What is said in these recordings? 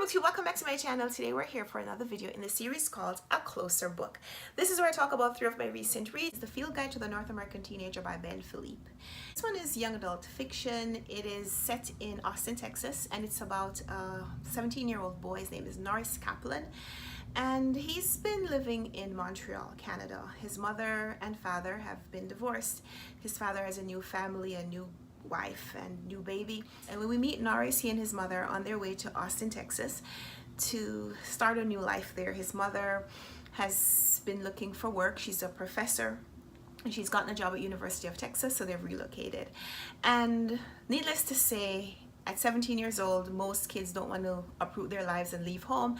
YouTube, welcome back to my channel. Today we're here for another video in the series called A Closer Book. This is where I talk about three of my recent reads. The Field Guide to the North American Teenager by Philippe. This one is young adult fiction. It is set in Austin, Texas, and it's about a 17-year-old boy. His name is Norris Kaplan, and he's been living in Montreal, Canada. His mother and father have been divorced. His father has a new family, a new wife and new baby, and when we meet Norris, he and his mother are on their way to Austin, Texas to start a new life there. His mother has been looking for work. She's a professor and she's gotten a job at University of Texas, so they've relocated. And needless to say, at 17 years old, most kids don't want to uproot their lives and leave home,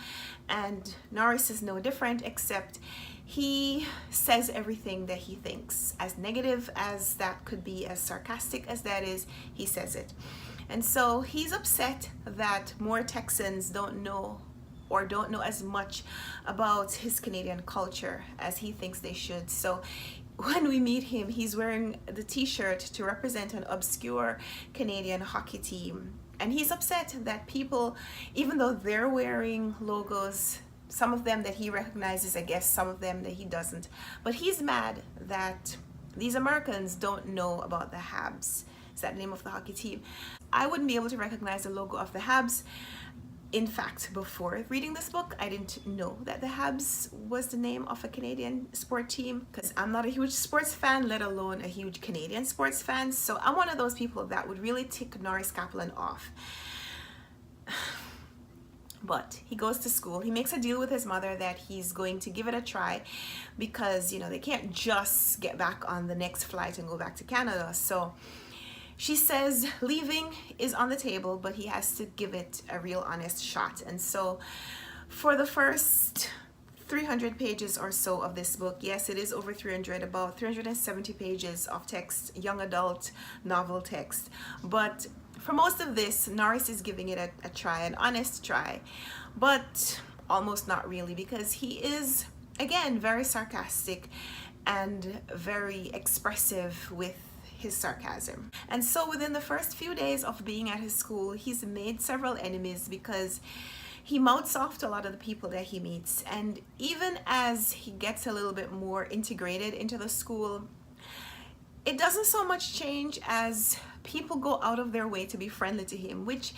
and Norris is no different, except he says everything that he thinks. As negative as that could be, as sarcastic as that is, he says it. And so he's upset that more Texans don't know as much about his Canadian culture as he thinks they should. So when we meet him, he's wearing the t-shirt to represent an obscure Canadian hockey team. And he's upset that people, even though they're wearing logos, some of them that he recognizes, I guess some of them that he doesn't, but he's mad that these Americans don't know about the Habs. Is that the name of the hockey team? I wouldn't be able to recognize the logo of the Habs. In fact, before reading this book, I didn't know that the Habs was the name of a Canadian sport team, because I'm not a huge sports fan, let alone a huge Canadian sports fan. So I'm one of those people that would really tick Norris Kaplan off. But he goes to school. He makes a deal with his mother that he's going to give it a try, because you know they can't just get back on the next flight and go back to Canada. So she says leaving is on the table, but he has to give it a real honest shot. And so for the first 300 pages or so of this book, yes, it is over 300, about 370 pages of text, young adult novel text, but for most of this, Norris is giving it a try, an honest try, but almost not really, because he is, again, very sarcastic and very expressive with his sarcasm. And so within the first few days of being at his school, he's made several enemies because he mouths off to a lot of the people that he meets. And even as he gets a little bit more integrated into the school, it doesn't so much change as people go out of their way to be friendly to him, which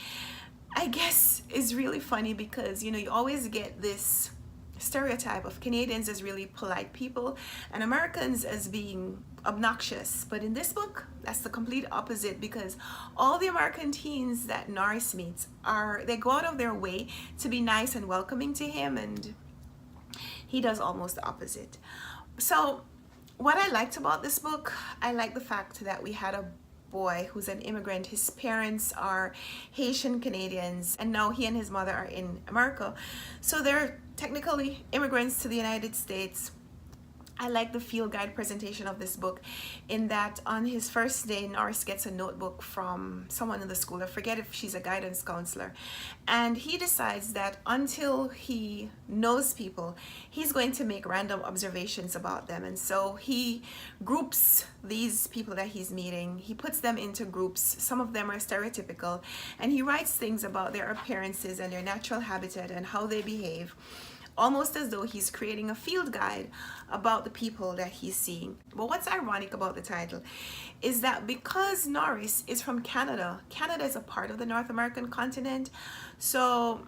I guess is really funny, because you know you always get this stereotype of Canadians as really polite people and Americans as being obnoxious. But in this book, that's the complete opposite, because all the American teens that Norris meets they go out of their way to be nice and welcoming to him, and he does almost the opposite. So what I liked about this book, I like the fact that we had a boy who's an immigrant. His parents are Haitian Canadians, and now he and his mother are in America, so they're technically immigrants to the United States. I like the field guide presentation of this book, in that on his first day, Norris gets a notebook from someone in the school. I forget if she's a guidance counselor, and he decides that until he knows people, he's going to make random observations about them. And so he groups these people that he's meeting, he puts them into groups. Some of them are stereotypical, and he writes things about their appearances and their natural habitat and how they behave, almost as though he's creating a field guide about the people that he's seeing. But what's ironic about the title is that because Norris is from Canada, Canada is a part of the North American continent, so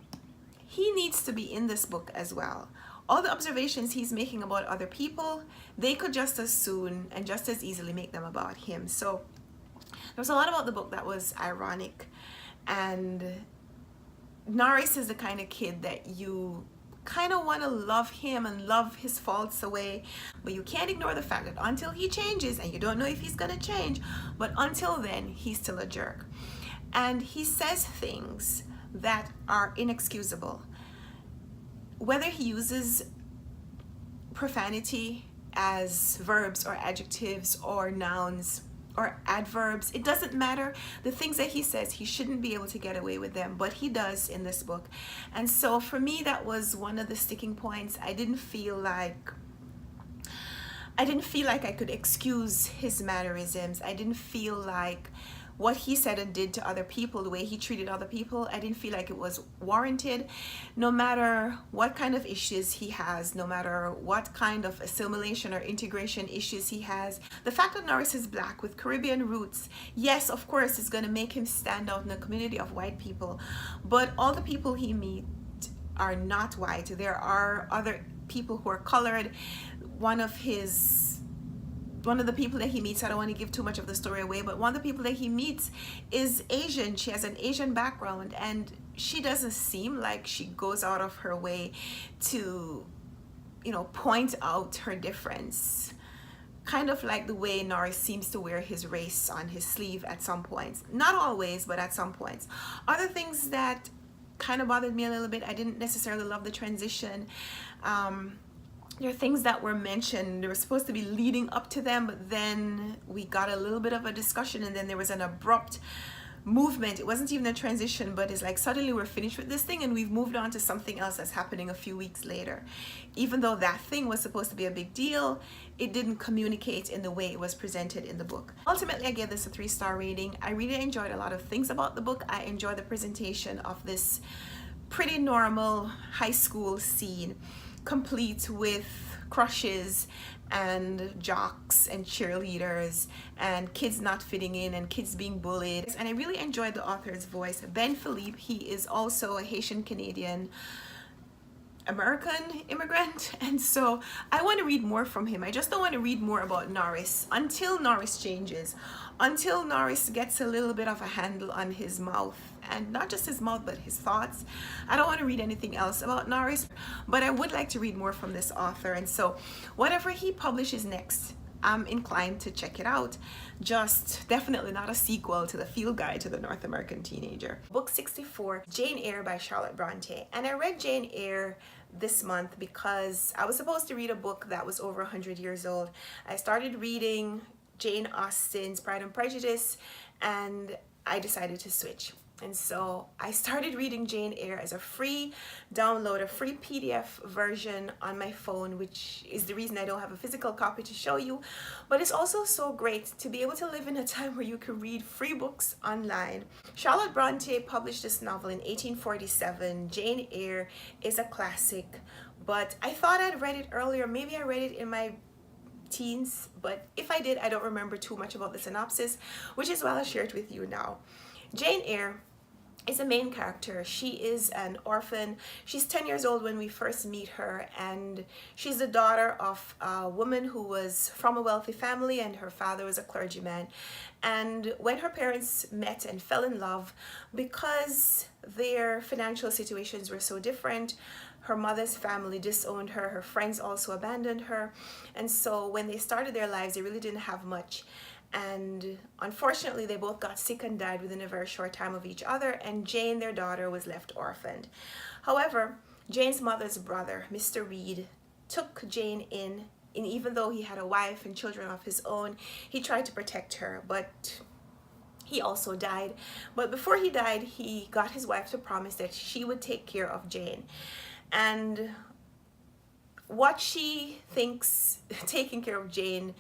he needs to be in this book as well. All the observations he's making about other people, they could just as soon and just as easily make them about him. So there's a lot about the book that was ironic, and Norris is the kind of kid that you kind of want to love him and love his faults away, but you can't ignore the fact that until he changes, and you don't know if he's gonna change, but until then he's still a jerk. And he says things that are inexcusable, whether he uses profanity as verbs or adjectives or nouns or adverbs, it doesn't matter. The things that he says, he shouldn't be able to get away with them, but he does in this book. And so for me, that was one of the sticking points. I didn't feel like I could excuse his mannerisms. I didn't feel like what he said and did to other people, the way he treated other people, I didn't feel like it was warranted. No matter what kind of issues he has, no matter what kind of assimilation or integration issues he has, the fact that Norris is black with Caribbean roots, yes, of course, it's going to make him stand out in the community of white people. But all the people he meets are not white. There are other people who are colored. One of the people that he meets, I don't want to give too much of the story away, but one of the people that he meets is Asian. She has an Asian background, and she doesn't seem like she goes out of her way to, point out her difference. Kind of like the way Norris seems to wear his race on his sleeve at some points. Not always, but at some points. Other things that kind of bothered me a little bit, I didn't necessarily love the transition. There are things that were mentioned, they were supposed to be leading up to them, but then we got a little bit of a discussion, and then there was an abrupt movement. It wasn't even a transition, but it's like suddenly we're finished with this thing and we've moved on to something else that's happening a few weeks later. Even though that thing was supposed to be a big deal, it didn't communicate in the way it was presented in the book. Ultimately, I gave this a 3-star rating. I really enjoyed a lot of things about the book. I enjoyed the presentation of this pretty normal high school scene, complete with crushes and jocks and cheerleaders and kids not fitting in and kids being bullied. And I really enjoyed the author's voice. Philippe, he is also a Haitian Canadian American immigrant, and so I want to read more from him. I just don't want to read more about Norris until Norris changes, until Norris gets a little bit of a handle on his mouth, and not just his mouth but his thoughts. I don't want to read anything else about Norris, but I would like to read more from this author, and so whatever he publishes next, I'm inclined to check it out. Just definitely not a sequel to the Field Guide to the North American Teenager. Book 64, Jane Eyre by Charlotte Bronte. And I read Jane Eyre this month because I was supposed to read a book that was over 100 years old. I started reading Jane Austen's Pride and Prejudice, and I decided to switch. And so I started reading Jane Eyre as a free download, a free PDF version on my phone, which is the reason I don't have a physical copy to show you. But it's also so great to be able to live in a time where you can read free books online. Charlotte Bronte published this novel in 1847. Jane Eyre is a classic, but I thought I'd read it earlier. Maybe I read it in my teens, but if I did, I don't remember too much about the synopsis, which is why I'll share it with you now. Jane Eyre is a main character. She is an orphan. She's 10 years old when we first meet her, and she's the daughter of a woman who was from a wealthy family, and her father was a clergyman. And when her parents met and fell in love, because their financial situations were so different, her mother's family disowned her, her friends also abandoned her, and so when they started their lives, they really didn't have much. And unfortunately, they both got sick and died within a very short time of each other, and Jane, their daughter, was left orphaned. However, Jane's mother's brother, Mr. Reed, took Jane in, and even though he had a wife and children of his own, he tried to protect her, but he also died. But before he died, he got his wife to promise that she would take care of Jane. And what she thinks taking care of Jane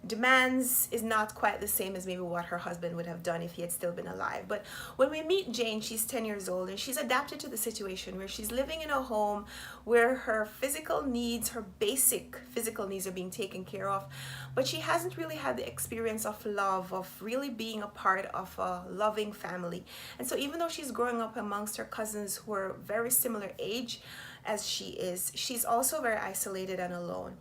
demands is not quite the same as maybe what her husband would have done if he had still been alive. But when we meet Jane, she's 10 years old, and she's adapted to the situation where she's living in a home where her physical needs, her basic physical needs, are being taken care of, but she hasn't really had the experience of love, of really being a part of a loving family. And so even though she's growing up amongst her cousins who are very similar age as she is, she's also very isolated and alone.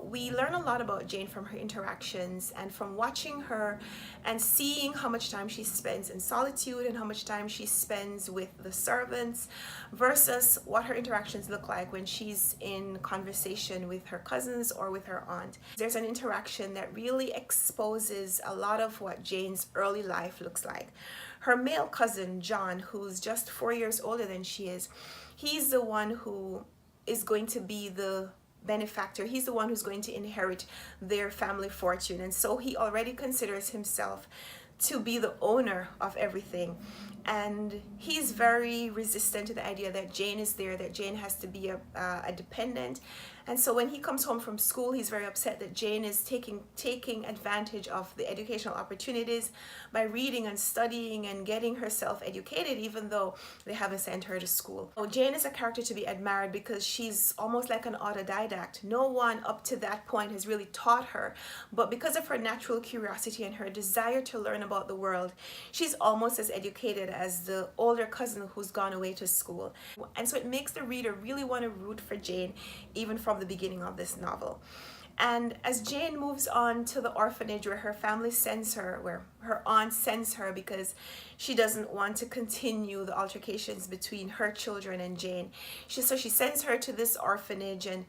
We learn a lot about Jane from her interactions and from watching her and seeing how much time she spends in solitude and how much time she spends with the servants versus what her interactions look like when she's in conversation with her cousins or with her aunt. There's an interaction that really exposes a lot of what Jane's early life looks like. Her male cousin, John, who's just 4 years older than she is, he's the one who is going to be the benefactor. He's the one who's going to inherit their family fortune. And so he already considers himself to be the owner of everything. And he's very resistant to the idea that Jane is there, that Jane has to be a dependent. And so when he comes home from school, he's very upset that Jane is taking advantage of the educational opportunities by reading and studying and getting herself educated, even though they haven't sent her to school. So Jane is a character to be admired because she's almost like an autodidact. No one up to that point has really taught her, but because of her natural curiosity and her desire to learn about the world, she's almost as educated as the older cousin who's gone away to school. And so it makes the reader really want to root for Jane, even from the beginning of this novel. And as Jane moves on to the orphanage where her family sends her, where her aunt sends her because she doesn't want to continue the altercations between her children and Jane. So she sends her to this orphanage, and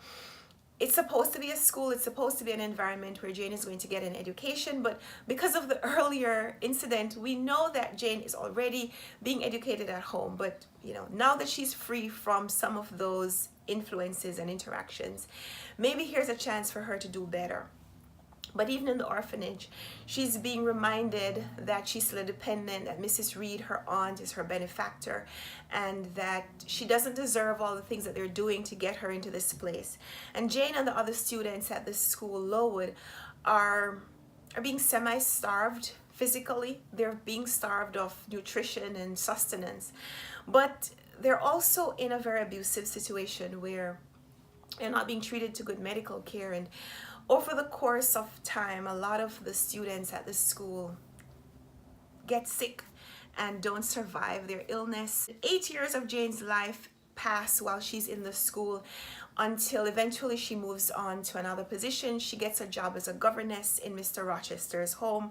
it's supposed to be a school, it's supposed to be an environment where Jane is going to get an education, but because of the earlier incident, we know that Jane is already being educated at home. But now that she's free from some of those influences and interactions, maybe here's a chance for her to do better. But even in the orphanage, she's being reminded that she's still a dependent, that Mrs. Reed, her aunt, is her benefactor, and that she doesn't deserve all the things that they're doing to get her into this place. And Jane and the other students at this school, Lowood, are being semi-starved physically. They're being starved of nutrition and sustenance. But they're also in a very abusive situation where they're not being treated to good medical care. And over the course of time, a lot of the students at the school get sick and don't survive their illness. 8 years of Jane's life pass while she's in the school until eventually she moves on to another position. She gets a job as a governess in Mr. Rochester's home.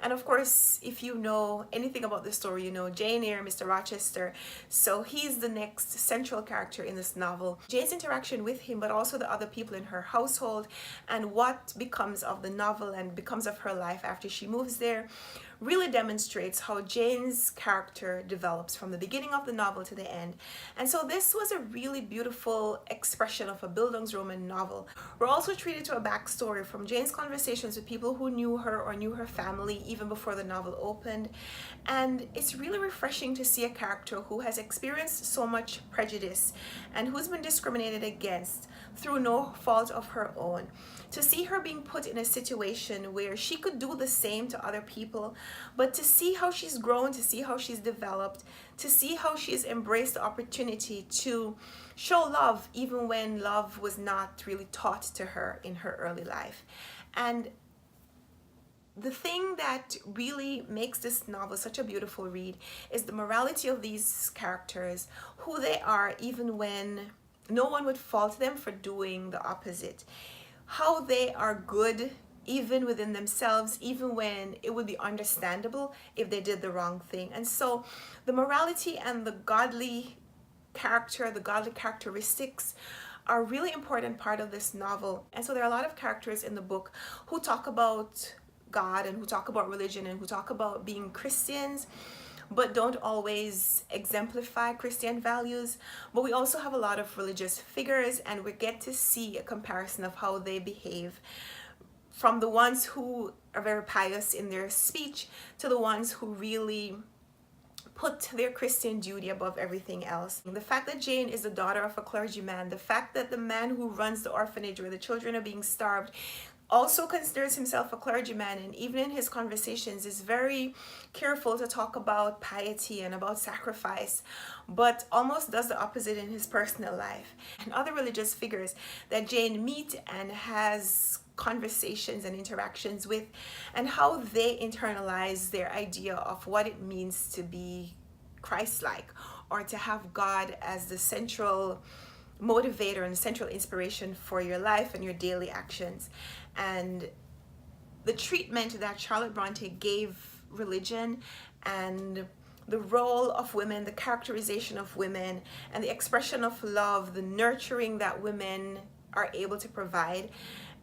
And of course, if you know anything about the story, you know Jane Eyre, Mr. Rochester. So he's the next central character in this novel. Jane's interaction with him, but also the other people in her household, and what becomes of the novel and becomes of her life after she moves there, really demonstrates how Jane's character develops from the beginning of the novel to the end. And so this was a really beautiful expression of a Bildungsroman novel. We're also treated to a backstory from Jane's conversations with people who knew her or knew her family even before the novel opened. And it's really refreshing to see a character who has experienced so much prejudice and who's been discriminated against through no fault of her own. To see her being put in a situation where she could do the same to other people, but to see how she's grown, to see how she's developed, to see how she's embraced the opportunity to show love even when love was not really taught to her in her early life. And the thing that really makes this novel such a beautiful read is the morality of these characters, who they are even when no one would fault them for doing the opposite. How they are good even within themselves, even when it would be understandable if they did the wrong thing. And so the morality and the godly character, the godly characteristics are a really important part of this novel. And so there are a lot of characters in the book who talk about God and who talk about religion and who talk about being Christians, but don't always exemplify Christian values. But we also have a lot of religious figures, and we get to see a comparison of how they behave, from the ones who are very pious in their speech to the ones who really put their Christian duty above everything else. The fact that Jane is the daughter of a clergyman, the fact that the man who runs the orphanage where the children are being starved also considers himself a clergyman, and even in his conversations is very careful to talk about piety and about sacrifice, but almost does the opposite in his personal life. And other religious figures that Jane meets and has conversations and interactions with, and how they internalize their idea of what it means to be Christ-like, or to have God as the central motivator and central inspiration for your life and your daily actions. And the treatment that Charlotte Bronte gave religion, and the role of women, the characterization of women, and the expression of love, the nurturing that women are able to provide,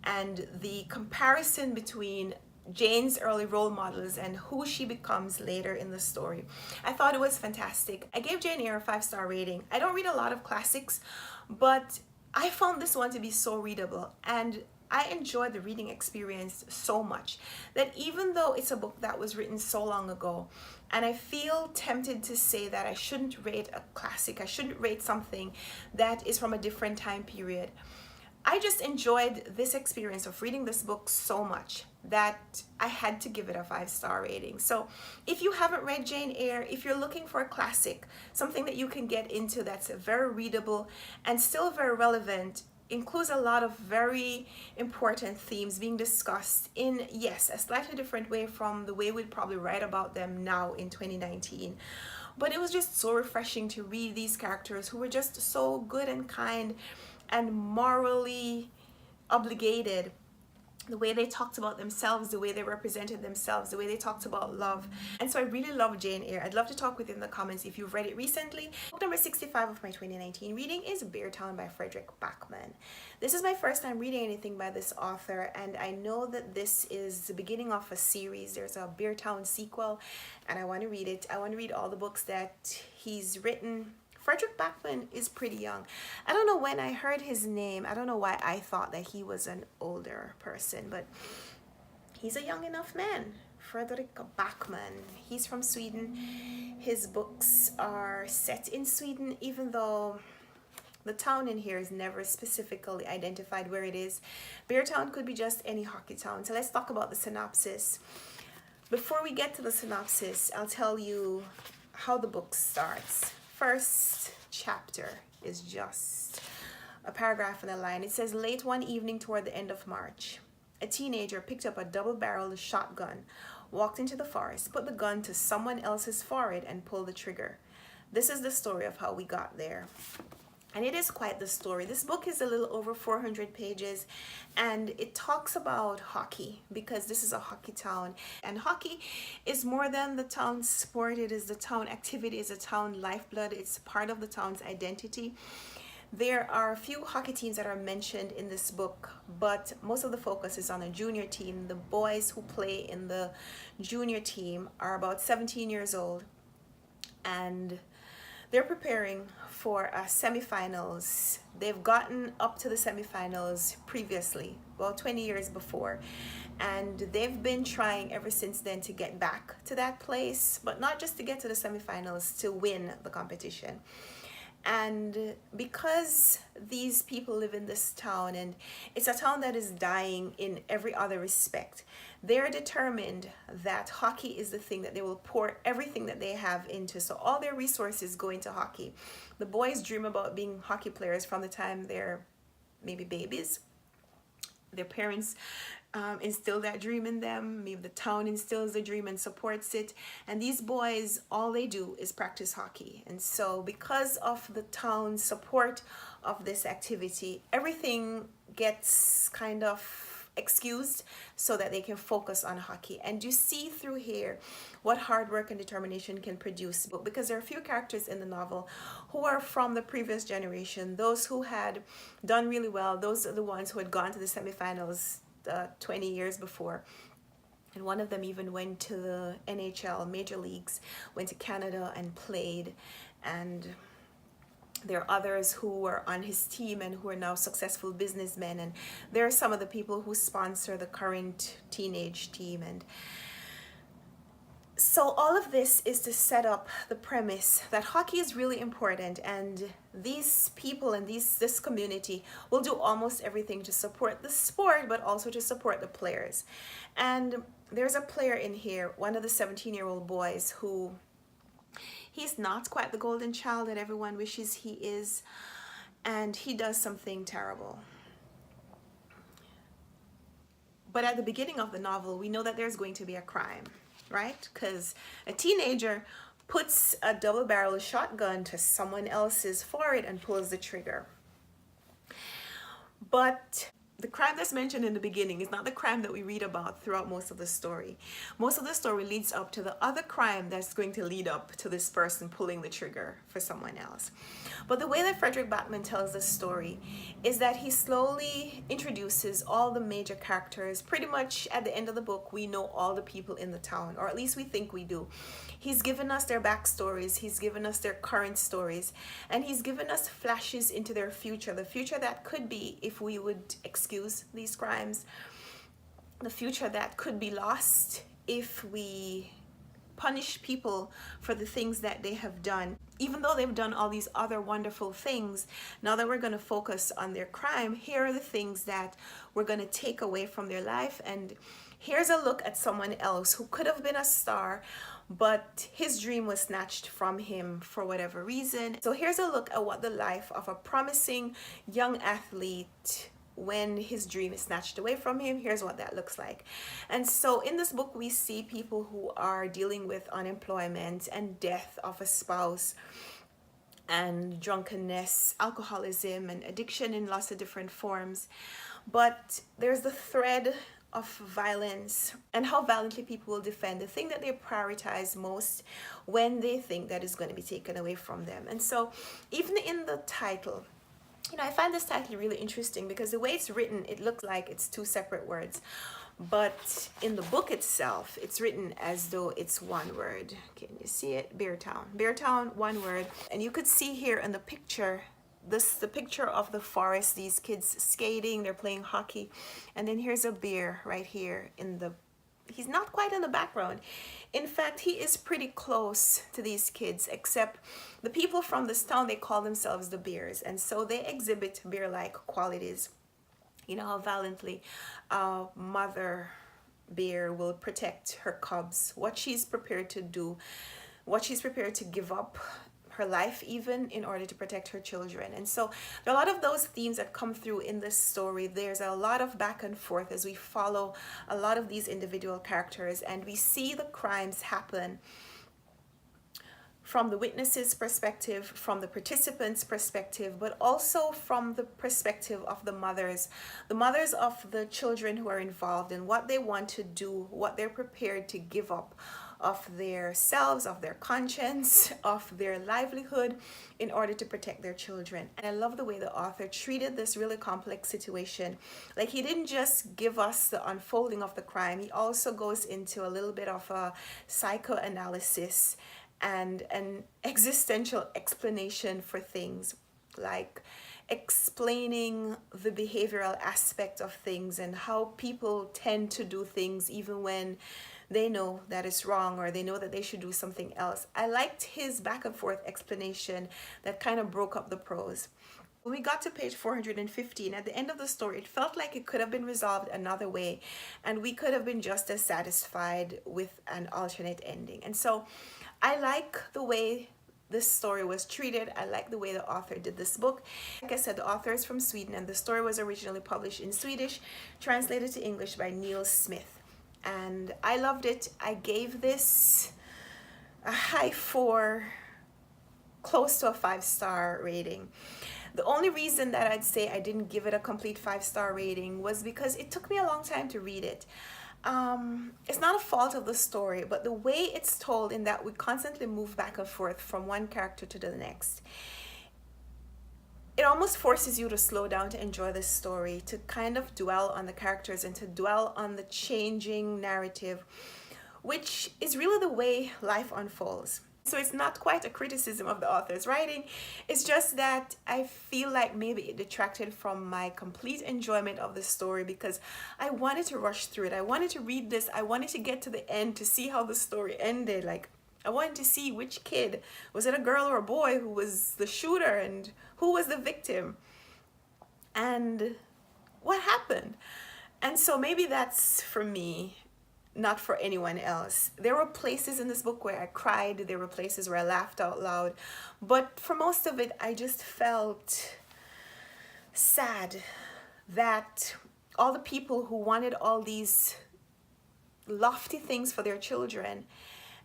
and the comparison between Jane's early role models and who she becomes later in the story. I thought it was fantastic. I gave Jane Eyre a 5-star rating. I don't read a lot of classics, but I found this one to be so readable, and I enjoyed the reading experience so much that even though it's a book that was written so long ago, and I feel tempted to say that I shouldn't rate a classic, I shouldn't rate something that is from a different time period, I just enjoyed this experience of reading this book so much that I had to give it a 5-star rating. So if you haven't read Jane Eyre, if you're looking for a classic, something that you can get into that's very readable and still very relevant, includes a lot of very important themes being discussed in, yes, a slightly different way from the way we'd probably write about them now in 2019. But it was just so refreshing to read these characters who were just so good and kind and morally obligated. The way they talked about themselves, the way they represented themselves, the way they talked about love. And so I really love Jane Eyre. I'd love to talk with you in the comments if you've read it recently. Book number 65 of my 2019 reading is Beartown by Fredrik Backman. This is my first time reading anything by this author, and I know that this is the beginning of a series. There's a Beartown sequel, and I want to read it. I want to read all the books that he's written. Fredrik Backman is pretty young. I don't know, when I heard his name, I don't know why I thought that he was an older person, but he's a young enough man. Fredrik Backman. He's from Sweden. His books are set in Sweden, even though the town in here is never specifically identified where it is. Beartown could be just any hockey town. So let's talk about the synopsis. Before we get to the synopsis, I'll tell you how the book starts. First chapter is just a paragraph and a line. It says, late one evening toward the end of March, a teenager picked up a double-barreled shotgun, walked into the forest, put the gun to someone else's forehead, and pulled the trigger. This is the story of how we got there. And it is quite the story. This book is a little over 400 pages, and it talks about hockey because this is a hockey town. And hockey is more than the town sport. It is the town activity, it's a town lifeblood. It's part of the town's identity. There are a few hockey teams that are mentioned in this book, but most of the focus is on a junior team. The boys who play in the junior team are about 17 years old, and they're preparing for semifinals. They've gotten up to the semifinals previously, well, 20 years before, and they've been trying ever since then to get back to that place, but not just to get to the semifinals, to win the competition. And because these people live in this town, and it's a town that is dying in every other respect, they're determined that hockey is the thing that they will pour everything that they have into. So all their resources go into hockey. The boys dream about being hockey players from the time they're maybe babies. Their parents instill that dream in them. Maybe the town instills the dream and supports it. And these boys, all they do is practice hockey. And so because of the town's support of this activity, everything gets kind of excused so that they can focus on hockey. And you see through here what hard work and determination can produce, because there are a few characters in the novel who are from the previous generation, those who had done really well. Those are the ones who had gone to the semifinals 20 years before, and one of them even went to the NHL major leagues, went to Canada and played. And there are others who were on his team and who are now successful businessmen, and there are some of the people who sponsor the current teenage team. And so all of this is to set up the premise that hockey is really important, and these people and this community will do almost everything to support the sport, but also to support the players. And there's a player in here, one of the 17-year-old boys, who he's not quite the golden child that everyone wishes he is, and he does something terrible. But at the beginning of the novel, we know that there's going to be a crime, right? Because a teenager puts a double-barreled shotgun to someone else's forehead and pulls the trigger. But the crime that's mentioned in the beginning is not the crime that we read about throughout most of the story. Most of the story leads up to the other crime that's going to lead up to this person pulling the trigger for someone else. But the way that Fredrik Backman tells this story is that he slowly introduces all the major characters. Pretty much at the end of the book, we know all the people in the town, or at least we think we do. He's given us their backstories, he's given us their current stories, and he's given us flashes into their future, the future that could be if we would excuse these crimes, the future that could be lost if we punish people for the things that they have done. Even though they've done all these other wonderful things, now that we're going to focus on their crime, here are the things that we're going to take away from their life. And here's a look at someone else who could have been a star, but his dream was snatched from him for whatever reason. So here's a look at what the life of a promising young athlete, when his dream is snatched away from him, here's what that looks like. And so in this book, we see people who are dealing with unemployment and death of a spouse and drunkenness, alcoholism, and addiction in lots of different forms. But there's the thread of violence and how violently people will defend the thing that they prioritize most when they think that is going to be taken away from them. And so even in the title, I find this title really interesting because the way it's written, it looks like it's two separate words. But in the book itself, it's written as though it's one word. Can you see it? Beartown. Beartown, one word. And you could see here in the picture, the picture of the forest, these kids skating, they're playing hockey. And then here's a bear right here he's not quite in the background. In fact, he is pretty close to these kids, except the people from this town, they call themselves the bears. And so they exhibit bear-like qualities. You know how valiantly a mother bear will protect her cubs, what she's prepared to do, what she's prepared to give up, her life even, in order to protect her children. And so there are a lot of those themes that come through in this story. There's a lot of back and forth as we follow a lot of these individual characters, and we see the crimes happen from the witnesses' perspective, from the participants' perspective, but also from the perspective of the mothers of the children who are involved, and what they want to do, what they're prepared to give up of their selves, of their conscience, of their livelihood in order to protect their children. And I love the way the author treated this really complex situation. Like, he didn't just give us the unfolding of the crime, he also goes into a little bit of a psychoanalysis and an existential explanation for things, like explaining the behavioral aspect of things and how people tend to do things even when they know that it's wrong or they know that they should do something else. I liked his back and forth explanation that kind of broke up the prose. When we got to page 415, at the end of the story, it felt like it could have been resolved another way, and we could have been just as satisfied with an alternate ending. And so I like the way this story was treated. I like the way the author did this book. Like I said, the author is from Sweden, and the story was originally published in Swedish, translated to English by Neil Smith. And I loved it. I gave this a high 4, close to a 5-star rating. The only reason that I'd say I didn't give it a complete 5-star rating was because it took me a long time to read it. It's not a fault of the story, but the way it's told, in that we constantly move back and forth from one character to the next, it almost forces you to slow down to enjoy this story, to kind of dwell on the characters and to dwell on the changing narrative, which is really the way life unfolds. So it's not quite a criticism of the author's writing, it's just that I feel like maybe it detracted from my complete enjoyment of the story, because I wanted to rush through it. I wanted to read this, I wanted to get to the end to see how the story ended. Like, I wanted to see which kid, was it a girl or a boy, who was the shooter and who was the victim and what happened. And so maybe that's for me, not for anyone else. There were places in this book where I cried, there were places where I laughed out loud, but for most of it I just felt sad that all the people who wanted all these lofty things for their children,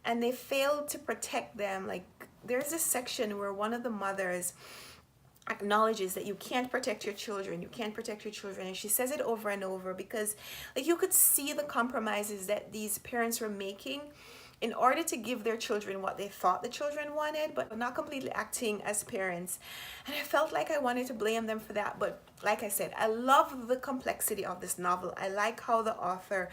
and they failed to protect them. Like, there's this section where one of the mothers acknowledges that you can't protect your children, you can't protect your children, and she says it over and over because, like, you could see the compromises that these parents were making in order to give their children what they thought the children wanted, but not completely acting as parents. And I felt like I wanted to blame them for that. But like I said, I love the complexity of this novel. I like how the author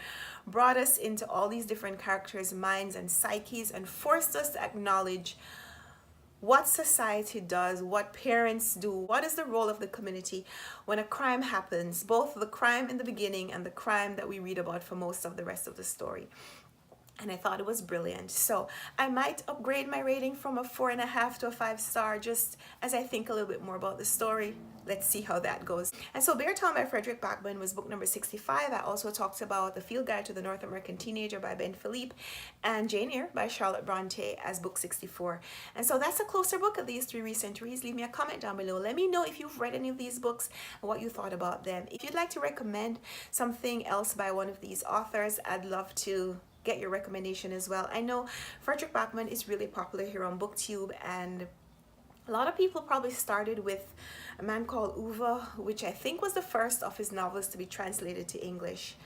brought us into all these different characters' minds and psyches and forced us to acknowledge what society does, what parents do, what is the role of the community when a crime happens, both the crime in the beginning and the crime that we read about for most of the rest of the story. and I thought it was brilliant. So I might upgrade my rating from a 4.5 to a 5 star, just as I think a little bit more about the story. Let's see how that goes. And so Beartown by Fredrik Backman was book number 65. I also talked about The Field Guide to the North American Teenager by Philippe, and Jane Eyre by Charlotte Bronte as book 64. And so that's a closer look at these 3 recent reads. Leave me a comment down below. Let me know if you've read any of these books and what you thought about them. If you'd like to recommend something else by one of these authors, I'd love to get your recommendation as well. I know Fredrik Backman is really popular here on BookTube, and a lot of people probably started with a man called Uwe, which I think was the first of his novels to be translated to English.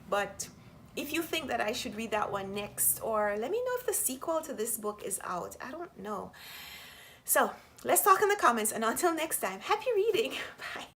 But if you think that I should read that one next, or let me know if the sequel to this book is out. I don't know. So let's talk in the comments, and until next time, happy reading. Bye.